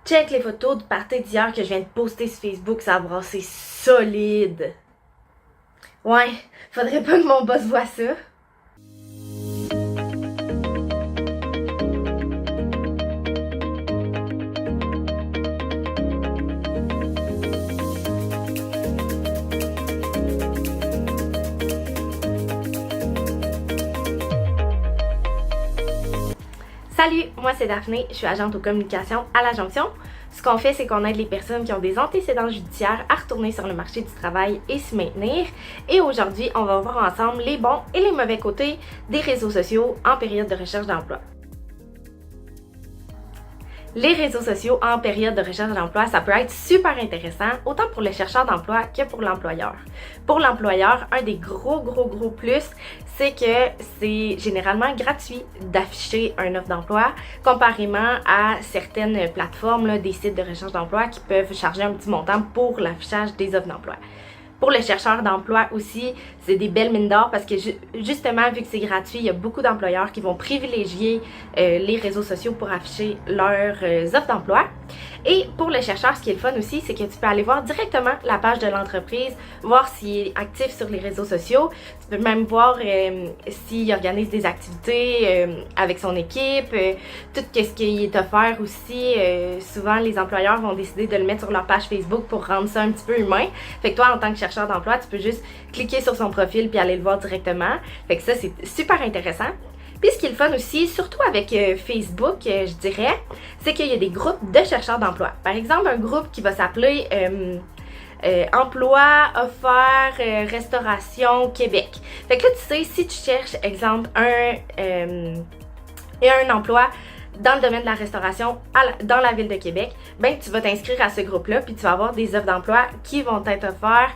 Check les photos du party d'hier que je viens de poster sur Facebook, ça a brassé solide. Ouais, faudrait pas que mon boss voie ça. Salut, moi c'est Daphné, je suis agente aux communications à La Jonction. Ce qu'on fait, c'est qu'on aide les personnes qui ont des antécédents judiciaires à retourner sur le marché du travail et s'y maintenir. Et aujourd'hui, on va voir ensemble les bons et les mauvais côtés des réseaux sociaux en période de recherche d'emploi. Les réseaux sociaux en période de recherche d'emploi, ça peut être super intéressant, autant pour le chercheur d'emploi que pour l'employeur. Pour l'employeur, un des gros plus, c'est que c'est généralement gratuit d'afficher une offre d'emploi, comparément à certaines plateformes, là, des sites de recherche d'emploi qui peuvent charger un petit montant pour l'affichage des offres d'emploi. Pour le chercheur d'emploi aussi, c'est des belles mines d'or parce que justement, vu que c'est gratuit, il y a beaucoup d'employeurs qui vont privilégier les réseaux sociaux pour afficher leurs offres d'emploi. Et pour le chercheur, ce qui est le fun aussi, c'est que tu peux aller voir directement la page de l'entreprise, voir s'il est actif sur les réseaux sociaux. Tu peux même voir s'il organise des activités avec son équipe, tout ce qui est offert aussi. Souvent, les employeurs vont décider de le mettre sur leur page Facebook pour rendre ça un petit peu humain. Fait que toi, en tant que chercheur d'emploi, tu peux juste cliquer sur son profil puis aller le voir directement. Fait que ça, c'est super intéressant. Puis ce qui est le fun aussi, surtout avec Facebook, je dirais, c'est qu'il y a des groupes de chercheurs d'emploi. Par exemple, un groupe qui va s'appeler Emploi, offert, restauration, Québec. Fait que là, tu sais, si tu cherches, exemple, un emploi dans le domaine de la restauration dans la ville de Québec, ben tu vas t'inscrire à ce groupe-là, puis tu vas avoir des offres d'emploi qui vont être offertes,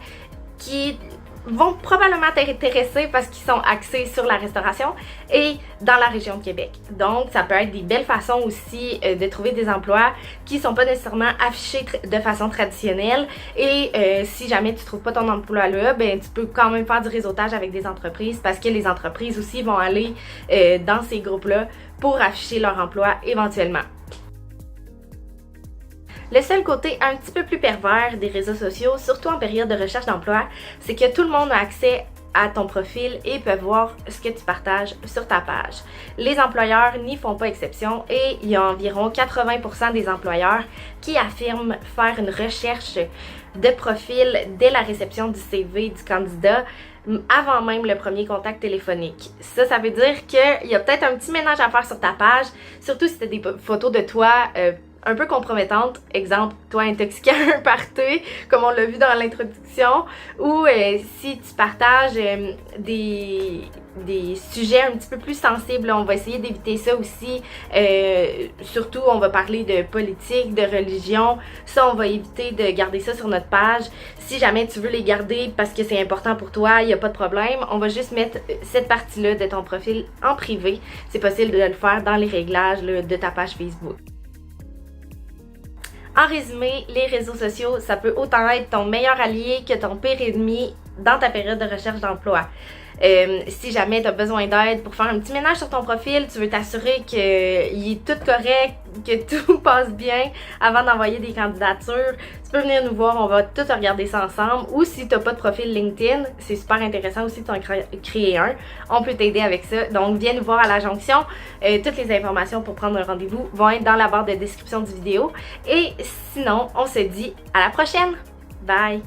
qui vont probablement t'intéresser parce qu'ils sont axés sur la restauration et dans la région de Québec. Donc, ça peut être des belles façons aussi de trouver des emplois qui ne sont pas nécessairement affichés de façon traditionnelle. Et si jamais tu ne trouves pas ton emploi là, ben tu peux quand même faire du réseautage avec des entreprises parce que les entreprises aussi vont aller dans ces groupes-là pour afficher leur emploi éventuellement. Le seul côté un petit peu plus pervers des réseaux sociaux, surtout en période de recherche d'emploi, c'est que tout le monde a accès à ton profil et peut voir ce que tu partages sur ta page. Les employeurs n'y font pas exception et il y a environ 80% des employeurs qui affirment faire une recherche de profil dès la réception du CV du candidat avant même le premier contact téléphonique. Ça veut dire qu'il y a peut-être un petit ménage à faire sur ta page, surtout si tu as des photos de toi un peu compromettante, exemple, toi intoxiqué à un party, comme on l'a vu dans l'introduction, ou si tu partages des sujets un petit peu plus sensibles, on va essayer d'éviter ça aussi, surtout on va parler de politique, de religion, ça on va éviter de garder ça sur notre page. Si jamais tu veux les garder parce que c'est important pour toi, il n'y a pas de problème, on va juste mettre cette partie-là de ton profil en privé, c'est possible de le faire dans les réglages là, de ta page Facebook. En résumé, les réseaux sociaux, ça peut autant être ton meilleur allié que ton pire ennemi dans ta période de recherche d'emploi. Si jamais tu as besoin d'aide pour faire un petit ménage sur ton profil, tu veux t'assurer qu'il est tout correct, que tout passe bien avant d'envoyer des candidatures, tu peux venir nous voir, on va tout regarder ça ensemble. Ou si tu n'as pas de profil LinkedIn, c'est super intéressant aussi de t'en créer un, on peut t'aider avec ça. Donc viens nous voir à La Jonction, toutes les informations pour prendre un rendez-vous vont être dans la barre de description du vidéo. Et sinon, on se dit à la prochaine! Bye!